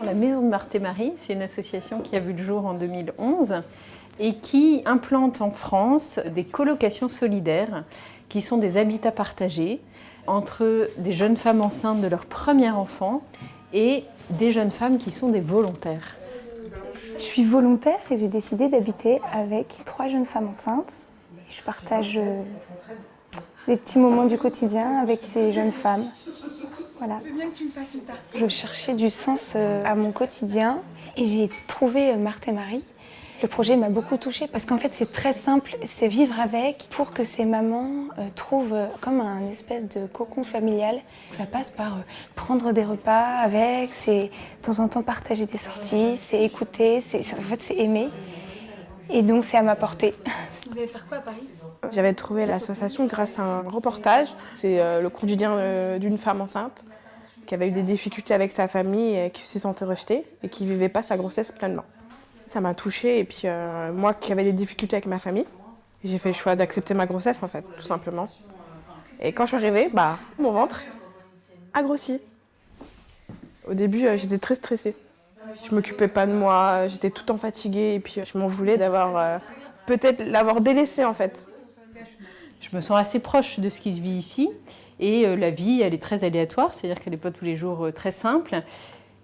La Maison de Marthe et Marie, c'est une association qui a vu le jour en 2011 et qui implante en France des colocations solidaires qui sont des habitats partagés entre des jeunes femmes enceintes de leur premier enfant et des jeunes femmes qui sont des volontaires. Je suis volontaire et j'ai décidé d'habiter avec 3 jeunes femmes enceintes. Je partage des petits moments du quotidien avec ces jeunes femmes. Voilà. Je veux bien que tu me fasses une partie. Je cherchais du sens à mon quotidien et j'ai trouvé Marthe et Marie. Le projet m'a beaucoup touchée parce qu'en fait c'est très simple, c'est vivre avec pour que ces mamans trouvent comme un espèce de cocon familial. Ça passe par prendre des repas avec, c'est de temps en temps partager des sorties, c'est écouter, en fait c'est aimer. Et donc c'est à ma portée. Vous allez faire quoi à Paris ? J'avais trouvé l'association grâce à un reportage. C'est le quotidien d'une femme enceinte qui avait eu des difficultés avec sa famille et qui s'est sentie rejetée et qui ne vivait pas sa grossesse pleinement. Ça m'a touchée et puis moi qui avais des difficultés avec ma famille, j'ai fait le choix d'accepter ma grossesse en fait, tout simplement. Et quand je suis arrivée, mon ventre a grossi. Au début, j'étais très stressée. Je m'occupais pas de moi, j'étais tout le temps fatiguée et puis je m'en voulais d'avoir peut-être l'avoir délaissée en fait. Je me sens assez proche de ce qui se vit ici et la vie, elle est très aléatoire, c'est-à-dire qu'elle n'est pas tous les jours très simple.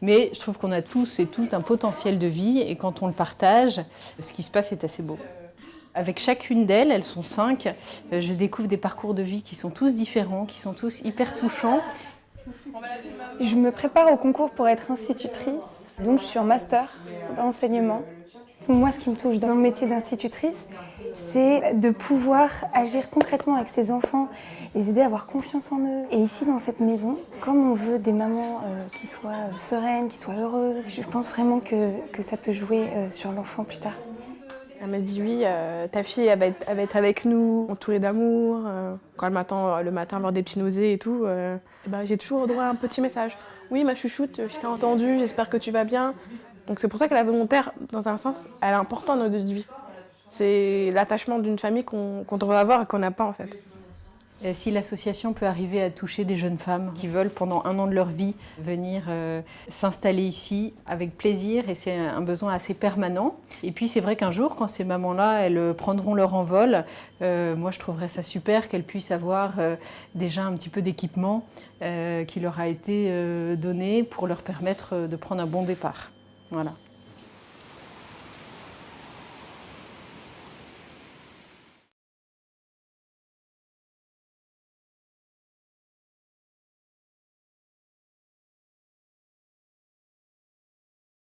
Mais je trouve qu'on a tous et toutes un potentiel de vie et quand on le partage, ce qui se passe est assez beau. Avec chacune d'elles, elles sont 5, je découvre des parcours de vie qui sont tous différents, qui sont tous hyper touchants. Je me prépare au concours pour être institutrice, donc je suis en master d'enseignement. Moi, ce qui me touche dans le métier d'institutrice, c'est de pouvoir agir concrètement avec ces enfants, les aider à avoir confiance en eux. Et ici, dans cette maison, comme on veut des mamans qui soient sereines, qui soient heureuses, je pense vraiment que ça peut jouer sur l'enfant plus tard. Elle m'a dit oui, ta fille elle va être avec nous, entourée d'amour. Quand le matin avoir des petits nausées et tout, j'ai toujours droit à un petit message. Oui, ma chouchoute, je t'ai entendue, j'espère que tu vas bien. Donc c'est pour ça que la volontaire, dans un sens, elle est importante dans notre vie. C'est l'attachement d'une famille qu'on devrait avoir et qu'on n'a pas en fait. Si l'association peut arriver à toucher des jeunes femmes qui veulent pendant 1 an de leur vie venir s'installer ici avec plaisir et c'est un besoin assez permanent. Et puis c'est vrai qu'un jour quand ces mamans-là elles prendront leur envol, moi je trouverais ça super qu'elles puissent avoir déjà un petit peu d'équipement qui leur a été donné pour leur permettre de prendre un bon départ. Voilà.